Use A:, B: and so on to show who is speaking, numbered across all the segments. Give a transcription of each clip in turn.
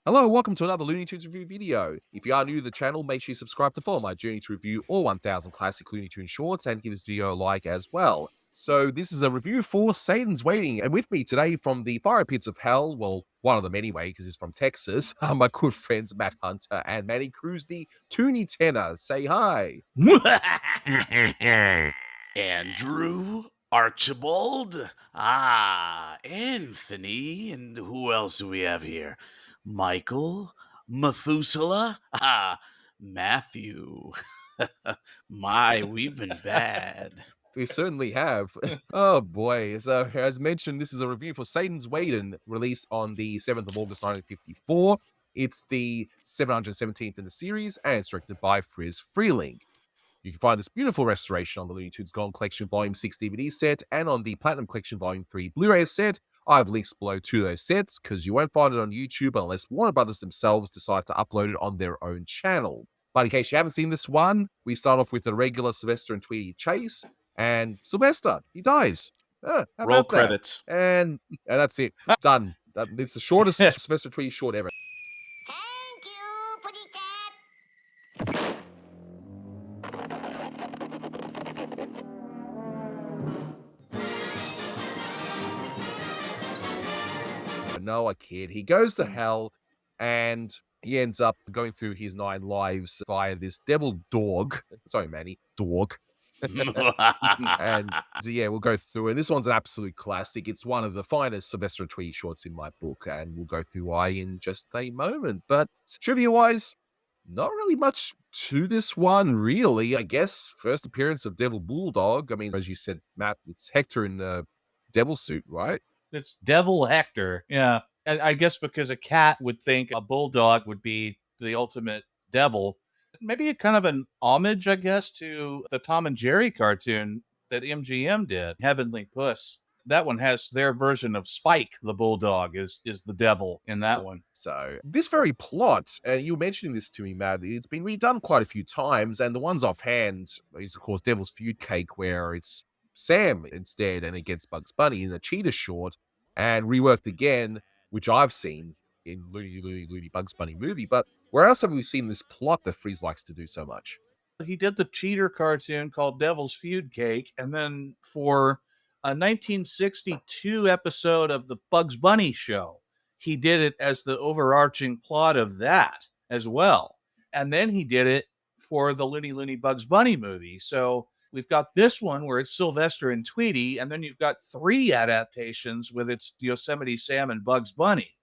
A: Hello, welcome to another Looney Tunes review video. If you are new to the channel, make sure you subscribe to follow my journey to review all 1000 classic Looney Tunes shorts and give this video a like as well. So this is a review for Satan's Waiting, and with me today from the fire pits of hell, well, one of them anyway, because he's from Texas, are my good friends Matt Hunter and Manny Cruz, the Toonie Tenor. Say hi.
B: Andrew, Archibald, Anthony, and who else do we have here? Michael, Methuselah, Matthew. We've been bad.
A: We certainly have. Oh boy. So, as mentioned, this is a review for Satan's Waitin, released on the 7th of August 1954. It's the 717th in the series, and it's directed by Friz Freeling. You can find this beautiful restoration on the Looney Tunes Gold Collection Volume 6 DVD set and on the Platinum Collection Volume 3 Blu-ray set. I have links below to those sets because you won't find it on YouTube unless Warner Brothers themselves decide to upload it on their own channel. But in case you haven't seen this one, we start off with the regular Sylvester and Tweety chase, and Sylvester, he dies. How
B: Roll
A: about that?
B: credits.
A: And that's it. Done. It's the shortest Sylvester and Tweety short ever.
C: Thank you, Pussycat.
A: Noah kid. He goes to hell and he ends up going through his 9 lives via this devil dog. Sorry, Manny. Dog. And so, yeah, we'll go through it. This one's an absolute classic. It's one of the finest Sylvester and Tweety shorts in my book, and we'll go through why in just a moment. But trivia-wise, not really much to this one, really. I guess first appearance of Devil Bulldog. I mean, as you said, Matt, it's Hector in the devil suit, right?
D: It's Devil Hector. Yeah. And I guess because a cat would think a bulldog would be the ultimate devil. Maybe a kind of an homage, I guess, to the Tom and Jerry cartoon that MGM did, Heavenly Puss. That one has their version of Spike, the bulldog, is the devil in that one.
A: So this very plot, and you were mentioning this to me, Matt, it's been redone quite a few times, and the ones offhand is, of course, Devil's Feud Cake, where it's Sam instead, and it gets Bugs Bunny in a cheetah short, and reworked again, which I've seen in Looney Bugs Bunny movie. But where else have we seen this plot that Freeze likes to do so much?
D: He did the cheater cartoon called Devil's Feud Cake, and then for a 1962 episode of the Bugs Bunny show, he did it as the overarching plot of that as well. And then he did it for the Looney Bugs Bunny movie. So we've got this one where it's Sylvester and Tweety, and then you've got 3 adaptations with its Yosemite Sam and Bugs Bunny.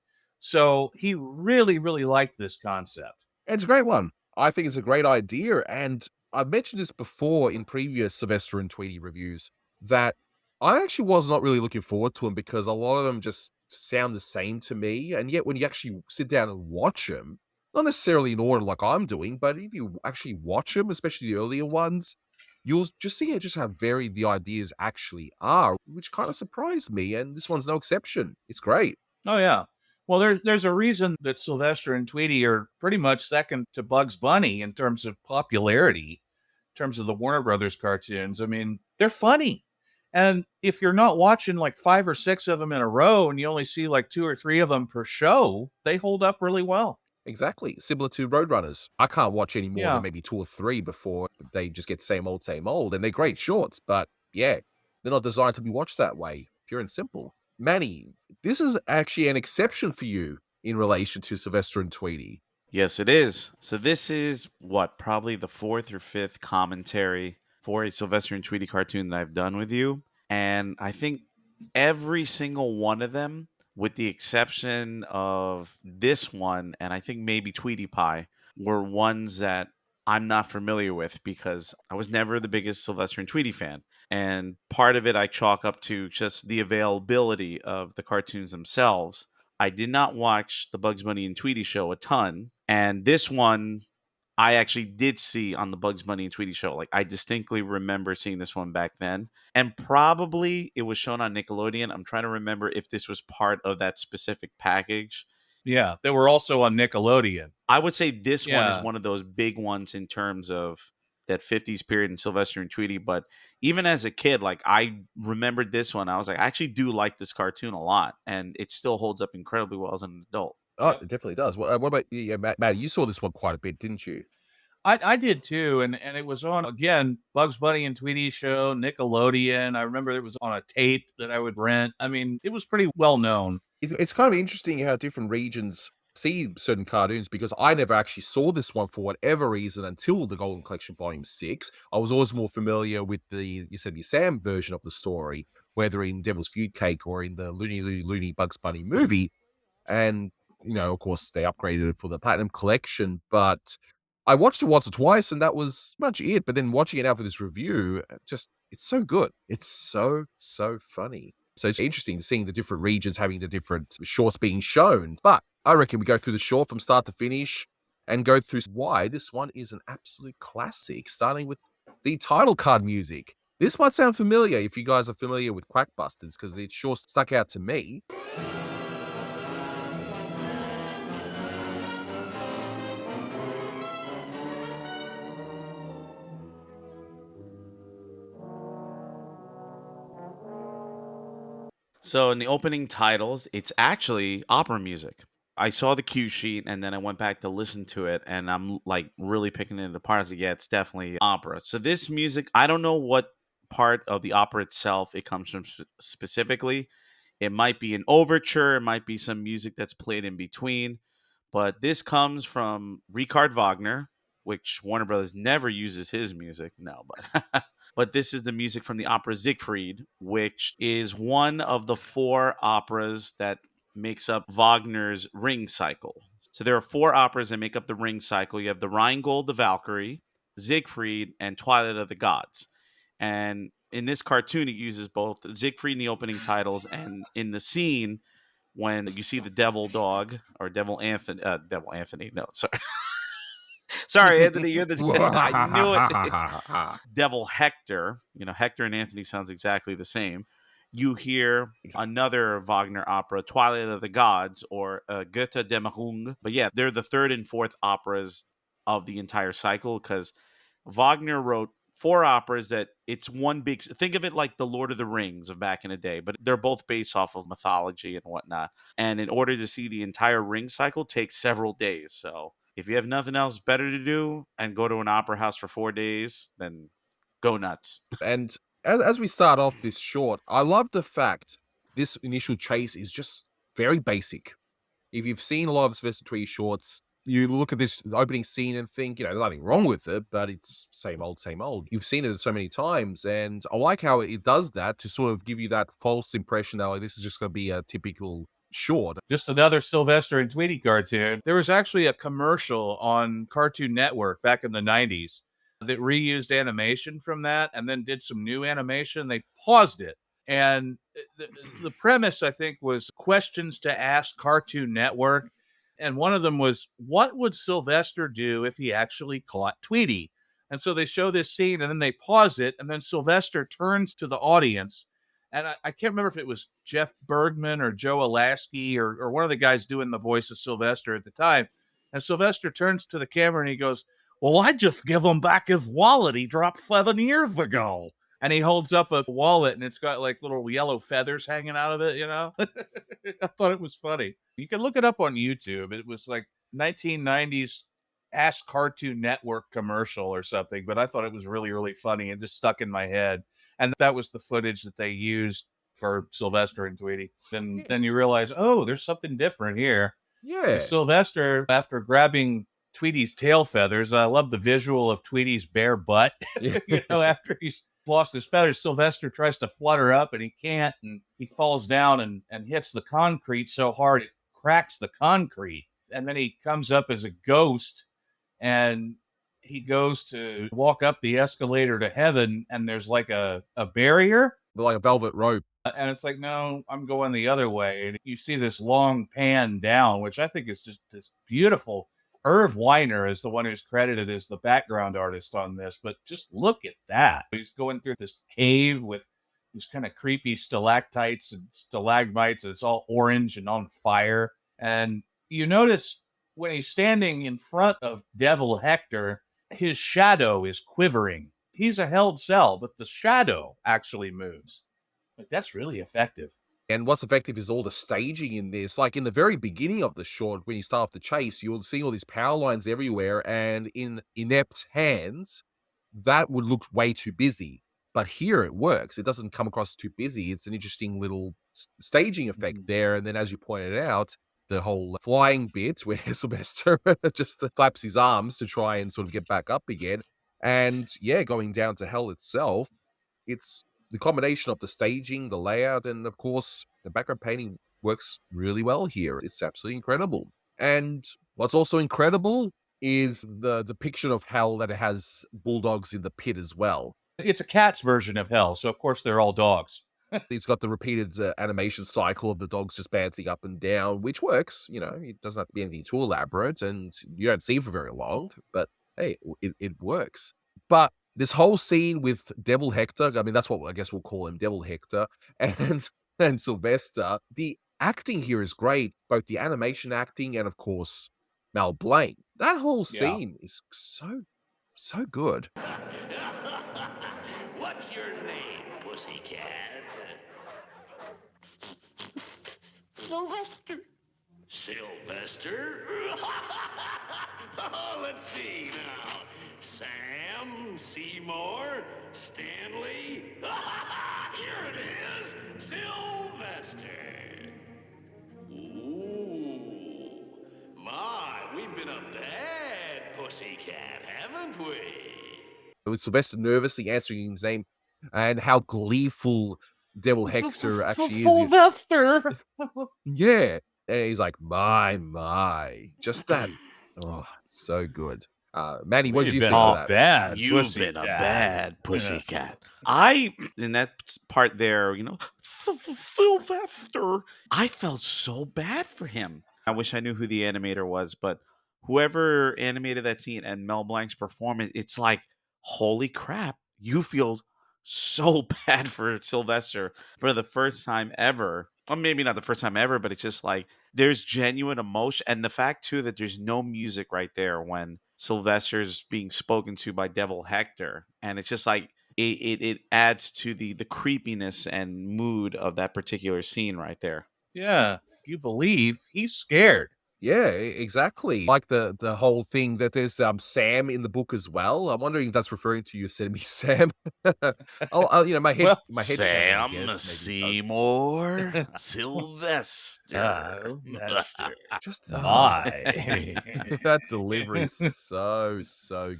D: So he really, really liked this concept.
A: It's a great one. I think it's a great idea, and I've mentioned this before in previous Sylvester and Tweety reviews, that I actually was not really looking forward to them because a lot of them just sound the same to me, and yet when you actually sit down and watch them, not necessarily in order like I'm doing, but if you actually watch them, especially the earlier ones, you'll just see just how varied the ideas actually are, which kind of surprised me, and this one's no exception. It's great.
D: Oh, yeah. Well, there's a reason that Sylvester and Tweety are pretty much second to Bugs Bunny in terms of popularity, in terms of the Warner Brothers cartoons. I mean, they're funny. And if you're not watching like 5 or 6 of them in a row and you only see like 2 or 3 of them per show, they hold up really well.
A: Exactly. Similar to Roadrunners. I can't watch any more
D: Yeah.
A: than maybe 2 or 3 before they just get same old, same old. And they're great shorts, but yeah, they're not designed to be watched that way. Pure and simple. Manny, this is actually an exception for you in relation to Sylvester and Tweety.
B: Yes, it is. So this is probably the 4th or 5th commentary for a Sylvester and Tweety cartoon that I've done with you. And I think every single one of them, with the exception of this one, and I think maybe Tweety Pie, were ones that I'm not familiar with because I was never the biggest Sylvester and Tweety fan. And part of it I chalk up to just the availability of the cartoons themselves. I did not watch the Bugs Bunny and Tweety show a ton. And this one I actually did see on the Bugs Bunny and Tweety show. Like, I distinctly remember seeing this one back then. And probably it was shown on Nickelodeon. I'm trying to remember if this was part of that specific package.
D: Yeah, they were also on Nickelodeon.
B: I would say this one
D: Yeah.
B: is one of those big ones in terms of that 50s period in Sylvester and Tweety. But even as a kid, like, I remembered this one. I was like, I actually do like this cartoon a lot. And it still holds up incredibly well as an adult.
A: Oh,
D: Yep.
A: it definitely does. What about you? Yeah, Matt, you saw this one quite a bit, didn't you?
D: I did too, and it was on again Bugs Bunny and Tweety show, Nickelodeon. I remember it was on a tape that I would rent. I mean, it was pretty well known.
A: It's kind of interesting how different regions see certain cartoons because I never actually saw this one for whatever reason until the Golden Collection Volume 6. I was always more familiar with the Yosemite Sam version of the story, whether in Devil's Food Cake or in the Looney Bugs Bunny movie. And, of course, they upgraded it for the Platinum Collection, but I watched it once or twice, and that was much it. But then watching it now for this review, it's so good. It's so, so funny. So it's interesting seeing the different regions having the different shorts being shown. But I reckon we go through the short from start to finish and go through why this one is an absolute classic, starting with the title card music. This might sound familiar if you guys are familiar with Quackbusters, because it sure stuck out to me.
B: So in the opening titles, it's actually opera music. I saw the cue sheet and then I went back to listen to it and I'm like really picking it apart. I was like, yeah, it's definitely opera. So this music, I don't know what part of the opera itself it comes from specifically. It might be an overture, it might be some music that's played in between, but this comes from Richard Wagner, which Warner Brothers never uses his music. No, but but this is the music from the opera Siegfried, which is one of the four operas that makes up Wagner's Ring Cycle. So there are four operas that make up the Ring Cycle. You have the Rheingold, the Valkyrie, Siegfried, and Twilight of the Gods. And in this cartoon, it uses both Siegfried in the opening titles and in the scene when you see the devil dog or devil Anthony. No, sorry. Sorry, Anthony, you're the I knew it. Devil Hector, Hector and Anthony sounds exactly the same. You hear another Wagner opera, Twilight of the Gods or Goethe Dämmerung. But yeah, they're the third and fourth operas of the entire cycle because Wagner wrote four operas that it's one big think of it like the Lord of the Rings of back in the day, but they're both based off of mythology and whatnot. And in order to see the entire ring cycle takes several days. So if you have nothing else better to do and go to an opera house for 4 days, then go nuts.
A: And as we start off this short, I love the fact this initial chase is just very basic. If you've seen a lot of Sylvester Tweety shorts, you look at this opening scene and think, there's nothing wrong with it, but it's same old, same old. You've seen it so many times, and I like how it does that to sort of give you that false impression that this is just going to be a typical short.
D: Just another Sylvester and Tweety cartoon. There was actually a commercial on Cartoon Network back in the 90s that reused animation from that and then did some new animation. They paused it. And the premise, I think, was questions to ask Cartoon Network. And one of them was, what would Sylvester do if he actually caught Tweety? And so they show this scene and then they pause it. And then Sylvester turns to the audience. And I can't remember if it was Jeff Bergman or Joe Alasky or one of the guys doing the voice of Sylvester at the time. And Sylvester turns to the camera and he goes, well, I just give him back his wallet he dropped 7 years ago. And he holds up a wallet and it's got like little yellow feathers hanging out of it, I thought it was funny. You can look it up on YouTube. It was like 1990s Ask Cartoon Network commercial or something, but I thought it was really, really funny and just stuck in my head. And that was the footage that they used for Sylvester and Tweety. Then you realize, oh, there's something different here.
A: Yeah.
D: Sylvester, after grabbing Tweety's tail feathers, I love the visual of Tweety's bare butt. After he's lost his feathers, Sylvester tries to flutter up and he can't, and he falls down and hits the concrete so hard it cracks the concrete. And then he comes up as a ghost and he goes to walk up the escalator to heaven and there's like a barrier.
A: Like a velvet rope.
D: And it's like, no, I'm going the other way. And you see this long pan down, which I think is just this beautiful. Irv Weiner is the one who's credited as the background artist on this, but just look at that. He's going through this cave with these kind of creepy stalactites and stalagmites, and it's all orange and on fire. And you notice when he's standing in front of Devil Hector, his shadow is quivering. He's a held cell, but the shadow actually moves. Like, that's really effective.
A: And what's effective is all the staging in this. Like in the very beginning of the short, when you start off the chase, you'll see all these power lines everywhere, and in inept hands, that would look way too busy. But here it works. It doesn't come across too busy. It's an interesting little staging effect there. And then, as you pointed out, the whole flying bit where Sylvester just claps his arms to try and sort of get back up again. And yeah, going down to hell itself, it's the combination of the staging, the layout, and of course, the background painting works really well here. It's absolutely incredible. And what's also incredible is the depiction of hell that it has bulldogs in the pit as well.
D: It's a cat's version of hell, so of course they're all dogs.
A: It's got the repeated animation cycle of the dogs just bouncing up and down, which works. You know, it doesn't have to be anything too elaborate, and you don't see it for very long, but hey, it works. But this whole scene with Devil Hector, I mean, that's what I guess we'll call him, Devil Hector, and Sylvester, the acting here is great, both the animation acting and, of course, Mel Blanc. That whole
D: Yeah.
A: scene is so good.
E: What's your name, pussycat?
C: Sylvester.
E: Sylvester? Let's see now. Sam, Seymour, Stanley. Here it is, Sylvester. Ooh, my, we've been a bad pussycat, haven't we?
A: With Sylvester nervously answering his name, and how gleeful Devil Hector actually is.
D: Sylvester.
A: Yeah. And he's like, my. Just that. Oh, so good. Maddie, what did you think of that?
D: Bad
B: You've been a bad pussycat. I, in that part there, Sylvester, I felt so bad for him. I wish I knew who the animator was, but whoever animated that scene and Mel Blanc's performance, it's like, holy crap, you feel so bad for Sylvester for the first time ever. Or maybe not the first time ever, but it's just like there's genuine emotion. And the fact, too, that there's no music right there when Sylvester's being spoken to by Devil Hector. And it's just like it adds to the creepiness and mood of that particular scene right there.
D: Yeah, you believe he's scared.
A: Yeah, exactly. Like the whole thing that there's Sam in the book as well. I'm wondering if that's referring to Yosemite Sam. My head,
D: Well,
A: my head.
B: Sam
A: canon, I guess, maybe it does.
B: Seymour Sylvester.
A: Just
D: My.
A: that delivery is so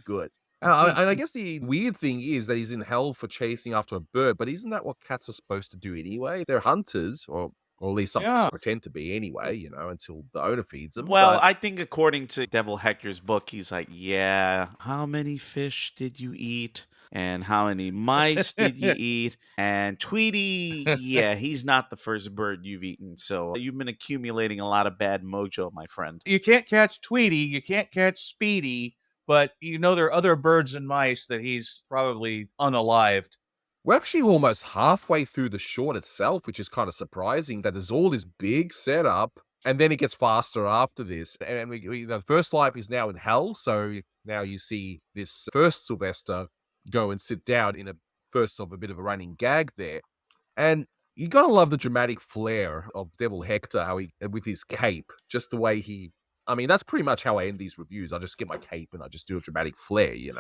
A: good. And I guess the weird thing is that he's in hell for chasing after a bird, but isn't that what cats are supposed to do anyway? They're hunters, or at least some
D: Yeah.
A: pretend to be anyway, until the owner feeds them.
B: Well,
A: but-
B: I think according to Devil Hector's book, he's like, yeah, how many fish did you eat? And how many mice did you eat? And Tweety, yeah, he's not the first bird you've eaten. So you've been accumulating a lot of bad mojo, my friend.
D: You can't catch Tweety, you can't catch Speedy, but there are other birds and mice that he's probably unalived.
A: We're actually almost halfway through the short itself, which is kind of surprising that there's all this big setup, and then it gets faster after this. And the first life is now in hell, so now you see this first Sylvester go and sit down in a bit of a running gag there. And you gotta love the dramatic flair of Devil Hector, how he, with his cape, just the way he... I mean, that's pretty much how I end these reviews. I just get my cape and I just do a dramatic flair, You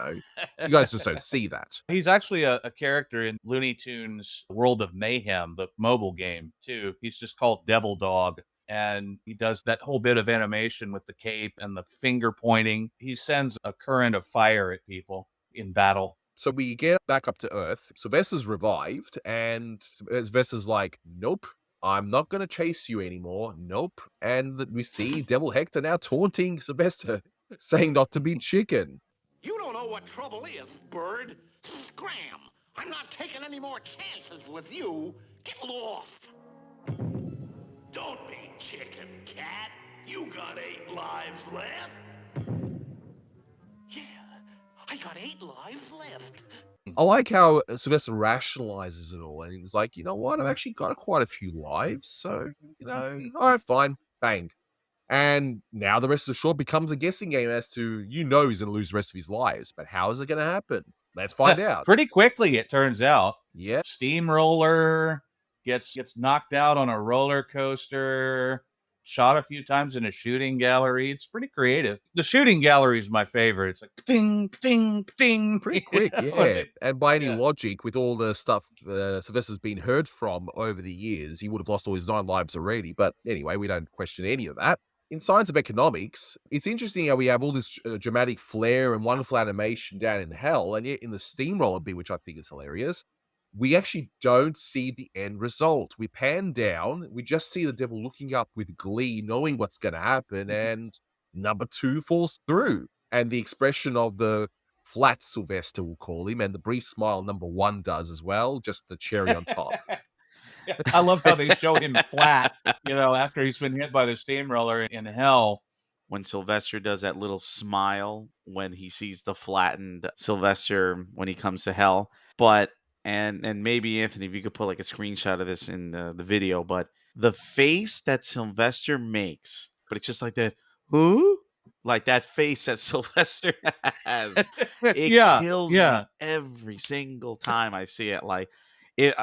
A: guys just don't see that.
D: He's actually a character in Looney Tunes World of Mayhem, the mobile game, too. He's just called Devil Dog, and he does that whole bit of animation with the cape and the finger pointing. He sends a current of fire at people in battle.
A: So we get back up to Earth. Sylvester's revived, and Sylvester's like, nope, I'm not going to chase you anymore. Nope. And we see Devil Hector now taunting Sylvester, saying not to be chicken.
E: You don't know what trouble is, bird. Scram! I'm not taking any more chances with you. Get lost. Don't be chicken, cat. You got 8 lives left. Yeah, I got 8 lives left.
A: I like how Sylvester rationalizes it all, and he's like, you know what, I've actually got quite a few lives, so, all right, fine, bang. And now the rest of the short becomes a guessing game as to, he's going to lose the rest of his lives, but how is it going to happen? Let's find out.
D: Pretty quickly, it turns out.
A: Yeah.
D: Steamroller, gets knocked out on a roller coaster, shot a few times in a shooting gallery. It's pretty creative. The shooting gallery is my favorite. It's like ding, ding, ding.
A: Pretty quick,
D: You know?
A: yeah. And by any
D: Yeah.
A: logic, with all the stuff Sylvester's been heard from over the years, he would have lost all his 9 lives already. But anyway, we don't question any of that. In Science of Economics, it's interesting how we have all this dramatic flair and wonderful animation down in hell, and yet in the steamroller bit, which I think is hilarious, we actually don't see the end result. We pan down, we just see the devil looking up with glee, knowing what's going to happen, and number 2 falls through. And the expression of the flat Sylvester, we'll call him, and the brief smile number 1 does as well, just the cherry on top.
D: I love how they show him flat, after he's been hit by the steamroller in hell.
B: When Sylvester does that little smile when he sees the flattened Sylvester when he comes to hell. But and maybe Anthony, if you could put like a screenshot of this in the video, but the face that Sylvester makes, but it's just like that, huh? Like that face that Sylvester has. It kills me every single time I see it. Like it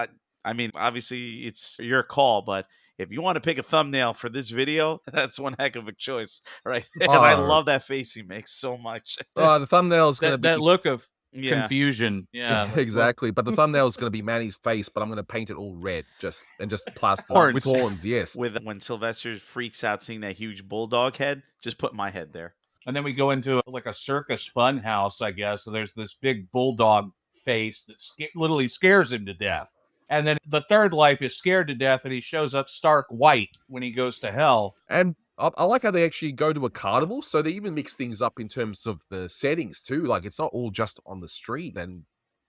B: I mean, obviously it's your call, but if you want to pick a thumbnail for this video, that's one heck of a choice, right? Because I love that face he makes so much.
A: The thumbnail is going to be
D: that look of
B: Yeah.
D: confusion. Yeah,
A: exactly. But the thumbnail is going to be Manny's face, but I'm going to paint it all red, just plaster
D: Horns.
A: with horns. Yes.
B: With when Sylvester freaks out seeing that huge bulldog head, just put my head there.
D: And then we go into like a circus fun house, I guess. So there's this big bulldog face that literally scares him to death. And then the third life is scared to death, and he shows up stark white when he goes to hell.
A: And I like how they actually go to a carnival, so they even mix things up in terms of the settings too. Like it's not all just on the street, and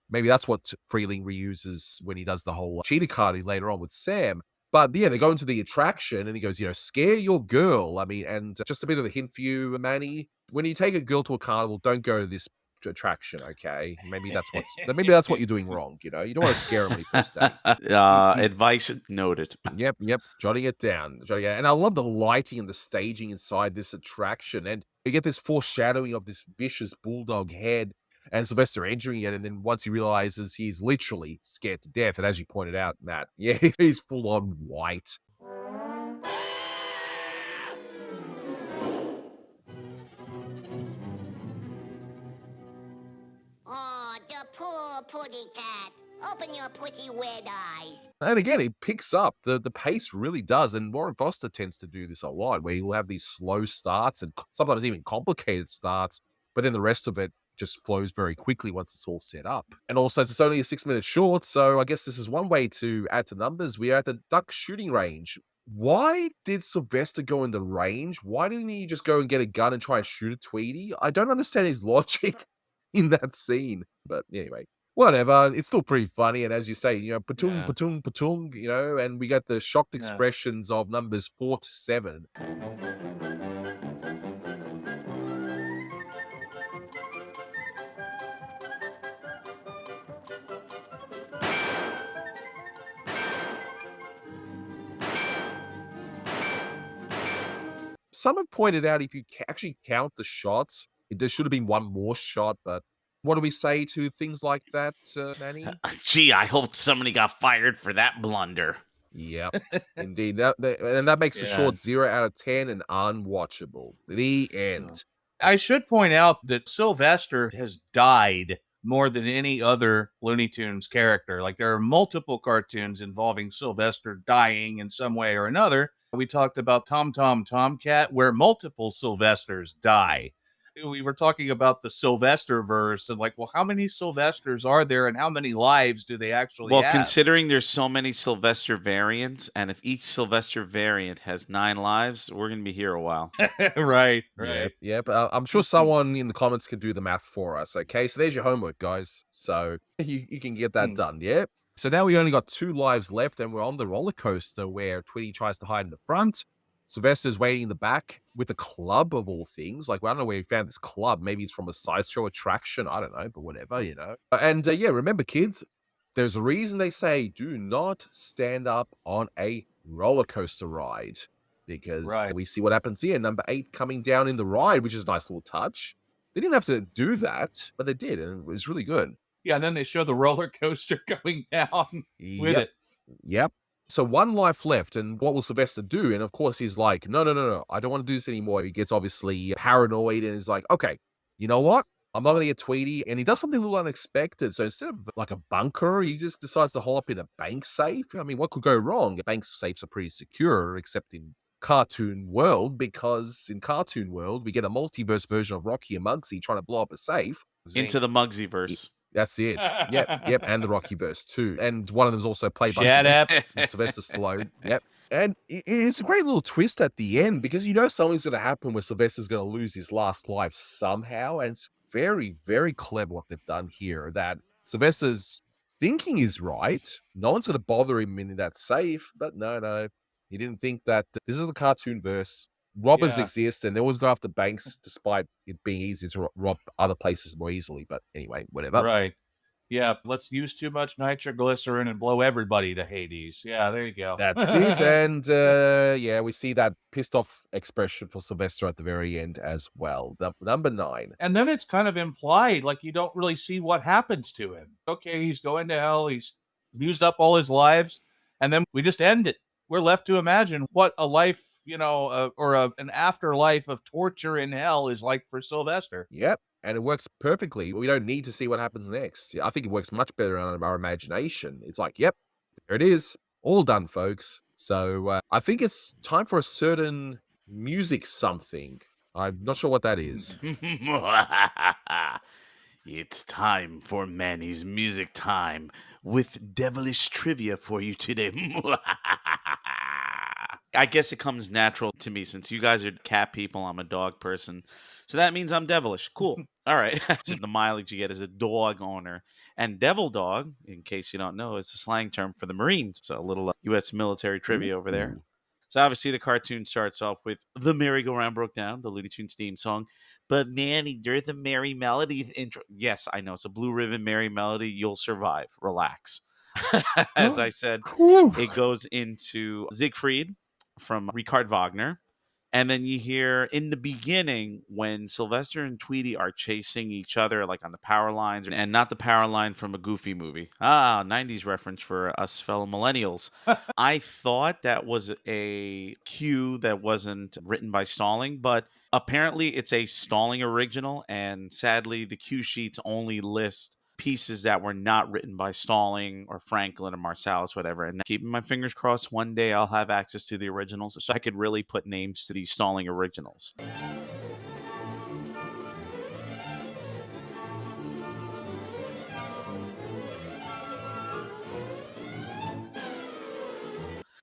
A: maybe that's what Freeling reuses when he does the whole cheetah carty later on with Sam. But yeah, they go into the attraction, and he goes, scare your girl. I mean, and just a bit of a hint for you, Manny. When you take a girl to a carnival, don't go to this attraction, okay? Maybe that's what you're doing wrong. You don't want to scare them on your first date.
B: Advice noted.
A: Yep. Jotting it down. And I love the lighting and the staging inside this attraction. And you get this foreshadowing of this vicious bulldog head and Sylvester entering it. And then once he realizes he's literally scared to death. And as you pointed out, Matt, yeah, he's full on white.
C: Oh, the poor putty cat. Open your pretty red eyes.
A: And again, it picks up. The pace really does. And Warren Foster tends to do this a lot, where he will have these slow starts and sometimes even complicated starts, but then the rest of it just flows very quickly once it's all set up. And also, it's only a 6-minute short, so I guess this is one way to add to numbers. We are at the duck shooting range. Why did Sylvester go in the range? Why didn't he just go and get a gun and try and shoot a Tweety? I don't understand his logic in that scene. But anyway, whatever. It's still pretty funny. And as you say, patung, patung, patung, and we got the shocked expressions of numbers 4 to 7. Some have pointed out if you actually count the shots, there should have been one more shot, but what do we say to things like that, Manny?
B: Gee, I hope somebody got fired for that blunder.
A: Yep, indeed. And that makes the short 0 out of 10 and unwatchable. The end.
D: I should point out that Sylvester has died more than any other Looney Tunes character. Like, there are multiple cartoons involving Sylvester dying in some way or another. We talked about Tom Tom Tomcat, where multiple Sylvesters die. We were talking about the Sylvester verse and like, well, how many Sylvesters are there and how many lives do they actually have?
B: Considering there's so many Sylvester variants, and if each Sylvester variant has 9 lives, we're going to be here a while.
D: Right.
A: Yep. I'm sure someone in the comments can do the math for us, okay? So there's your homework, guys. So you can get that done, yeah? So now we only got 2 lives left, and we're on the roller coaster where Tweety tries to hide in the front. Sylvester's waiting in the back with a club of all things. Like, well, I don't know where he found this club. Maybe it's from a sideshow attraction. I don't know, but whatever, And remember, kids, there's a reason they say do not stand up on a roller coaster ride. Because we see what happens here. Number 8 coming down in the ride, which is a nice little touch. They didn't have to do that, but they did, and it was really good.
D: Yeah, and then they show the roller coaster going down with it.
A: Yep. So one life left, and what will Sylvester do? And of course, he's like, no, no, no, no, I don't want to do this anymore. He gets obviously paranoid and is like, okay, you know what? I'm not going to get Tweety. And he does something a little unexpected. So instead of like a bunker, he just decides to hole up in a bank safe. I mean, what could go wrong? Bank safes are pretty secure, except in Cartoon World, because in Cartoon World, we get a multiverse version of Rocky and Muggsy trying to blow up a safe.
B: Into the Muggsyverse.
A: That's it. Yep, yep, and the Rockyverse too. And one of them's also played by
D: Shut up.
A: Sylvester Stallone. Yep. And it's a great little twist at the end because you know something's going to happen where Sylvester's going to lose his last life somehow. And it's very, very clever what they've done here. That Sylvester's thinking is right. No one's going to bother him in that safe. But no. He didn't think that this is the cartoon verse. Robbers
D: Yeah.
A: exist and they always go after banks despite it being easier to rob other places more easily. But anyway, whatever.
D: Right. Yeah, let's use too much nitroglycerin and blow everybody to Hades. Yeah, there you go.
A: That's it. And yeah, we see that pissed off expression for Sylvester at the very end as well. Number 9.
D: And then it's kind of implied, like you don't really see what happens to him. Okay, he's going to hell. He's used up all his lives. And then we just end it. We're left to imagine what a life, an afterlife of torture in hell is like for Sylvester.
A: Yep. And it works perfectly. We don't need to see what happens next. I think it works much better on our imagination. It's like, yep, there it is. All done, folks. So I think it's time for a certain music something. I'm not sure what that is.
B: It's time for Manny's music time with devilish trivia for you today. I guess it comes natural to me since you guys are cat people. I'm a dog person. So that means I'm devilish. Cool. All right. So the mileage you get as a dog owner. And devil dog, in case you don't know, is a slang term for the Marines. So a little U.S. military trivia over there. So obviously the cartoon starts off with The Merry-Go-Round Broke Down, the Looney Tunes theme song. But Manny, there's a Merry Melody intro. Yes, I know. It's a Blue Ribbon Merry Melody. You'll survive. Relax. As I said, it goes into Siegfried from Richard Wagner. And then you hear in the beginning when Sylvester and Tweety are chasing each other like on the power lines and not the power line from a Goofy movie. 90s reference for us fellow millennials. I thought that was a cue that wasn't written by Stalling, but apparently it's a Stalling original. And sadly, the cue sheets only list pieces that were not written by Stalling or Franklin or Marsalis, whatever. And keeping my fingers crossed, one day I'll have access to the originals so I could really put names to these Stalling originals.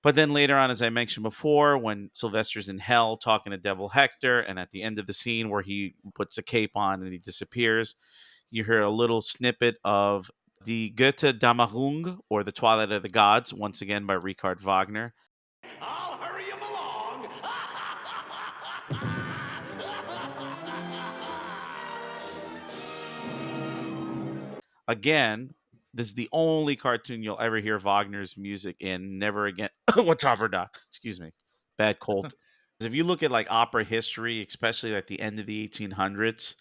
B: But then later on, as I mentioned before, when Sylvester's in hell talking to Devil Hector, and at the end of the scene where he puts a cape on and he disappears, you hear a little snippet of the Goethe Dämmerung, or the Twilight of the Gods, once again by Richard Wagner.
E: I'll hurry him along.
B: Again, this is the only cartoon you'll ever hear Wagner's music in. Never again. What's opera doc? Excuse me. Bad cold. If you look at like opera history, especially at the end of the 1800s,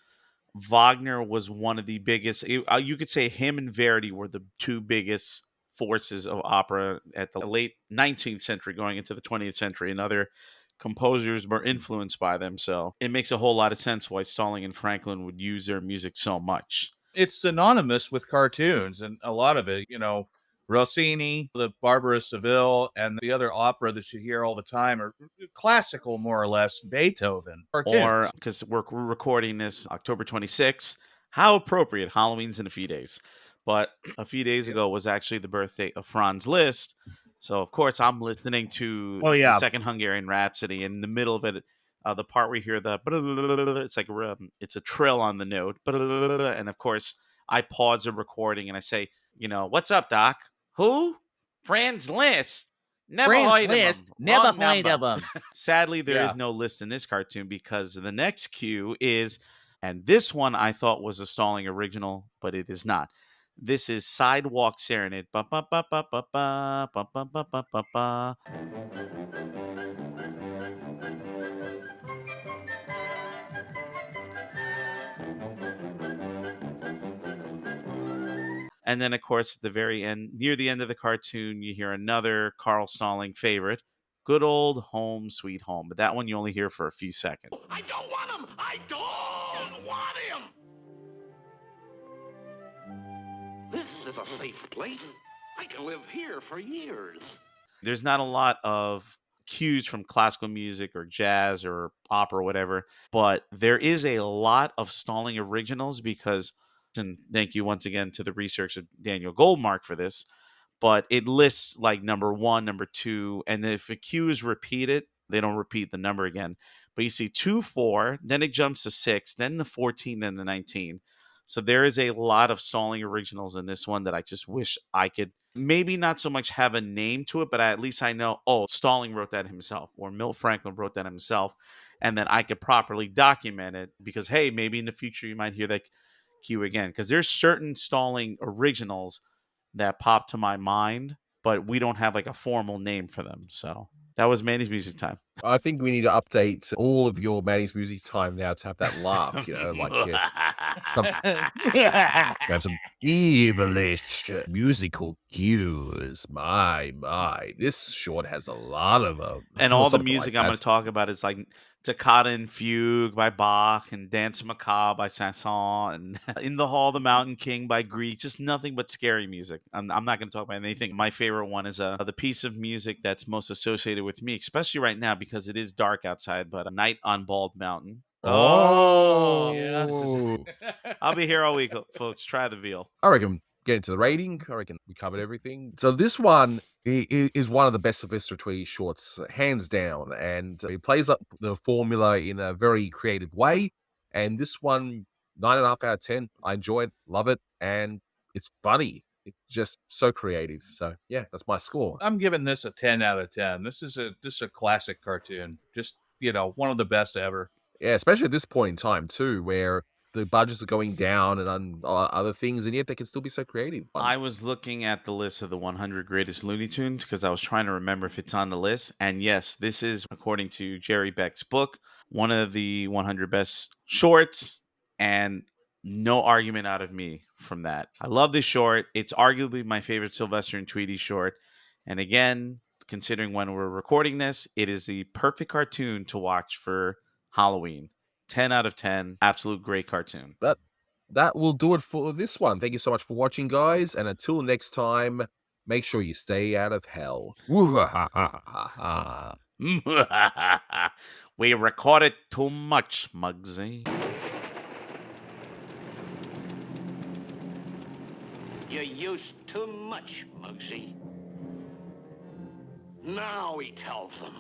B: Wagner was one of the biggest. You could say him and Verdi were the two biggest forces of opera at the late 19th century, going into the 20th century, and other composers were influenced by them. So it makes a whole lot of sense why Stalling and Franklin would use their music so much.
D: It's synonymous with cartoons, and a lot of it, Rossini, the Barber of Seville, and the other opera that you hear all the time are classical, more or less, Beethoven. Cartoons.
B: Or, because we're recording this October 26th, how appropriate, Halloween's in a few days. But a few days ago was actually the birthday of Franz Liszt. So, of course, I'm listening to the Second Hungarian Rhapsody. In the middle of it, the part where you hear the, it's like it's a trill on the note. And, of course, I pause the recording and I say, what's up, Doc? Who? Franz Liszt. Never heard of him. Sadly, there is no list in this cartoon because the next cue is, and this one I thought was a Stalling original, but it is not. This is Sidewalk Serenade. Ba, ba, ba, ba, ba, ba, ba, ba, ba, ba, ba, ba. And then, of course, at the very end, near the end of the cartoon, you hear another Carl Stalling favorite, Good Old Home Sweet Home. But that one you only hear for a few seconds.
E: I don't want him! I don't want him! This is a safe place. I can live here for years.
B: There's not a lot of cues from classical music or jazz or opera or whatever, but there is a lot of Stalling originals because, and thank you once again to the research of Daniel Goldmark for this, but it lists like number one, number two, and if a cue is repeated, they don't repeat the number again. But you see 2, 4, then it jumps to 6, then the 14, then the 19. So there is a lot of Stalling originals in this one that I just wish I could maybe not so much have a name to it, but at least I know, oh, Stalling wrote that himself, or Milt Franklin wrote that himself, and then I could properly document it because, hey, maybe in the future you might hear that cue again. Because there's certain Stalling originals that pop to my mind, but we don't have like a formal name for them. So that was Manny's music time.
A: I think we need to update all of your Manny's music time now to have that laugh, like some, have some evilish musical cues. My, this short has a lot of them.
B: And
A: Or
B: all the
A: something
B: music
A: like
B: I'm going
A: that.
B: to talk about is like Toccata and Fugue by Bach and Dance Macabre by Saint-Saëns and In the Hall of the Mountain King by Grieg. Just nothing but scary music. I'm not going to talk about anything. My favorite one is the piece of music that's most associated with me, especially right now because it is dark outside, but A Night on Bald Mountain.
A: Oh,
D: yes.
B: I'll be here all week, folks. Try the veal.
A: I reckon get into the rating. I reckon we covered everything. So this one is one of the best Sylvester Tweedy shorts, hands down, and it plays up the formula in a very creative way. And this one, 9.5 out of 10. I enjoy it, love it, and it's funny. It's just so creative. So yeah, that's my score.
D: I'm giving this a 10 out of 10. This is a classic cartoon. Just, one of the best ever.
A: Yeah, especially at this point in time too, where the budgets are going down and other things, and yet they can still be so creative.
B: I was looking at the list of the 100 greatest Looney Tunes because I was trying to remember if it's on the list. And yes, this is, according to Jerry Beck's book, one of the 100 best shorts, and no argument out of me from that. I love this short. It's arguably my favorite Sylvester and Tweety short. And again, considering when we're recording this, it is the perfect cartoon to watch for Halloween. 10 out of 10. Absolute great cartoon.
A: But that will do it for this one. Thank you so much for watching, guys. And until next time, make sure you stay out of hell.
B: We recorded too much, Muggsy.
E: You used too much, Muggsy. Now he tells them.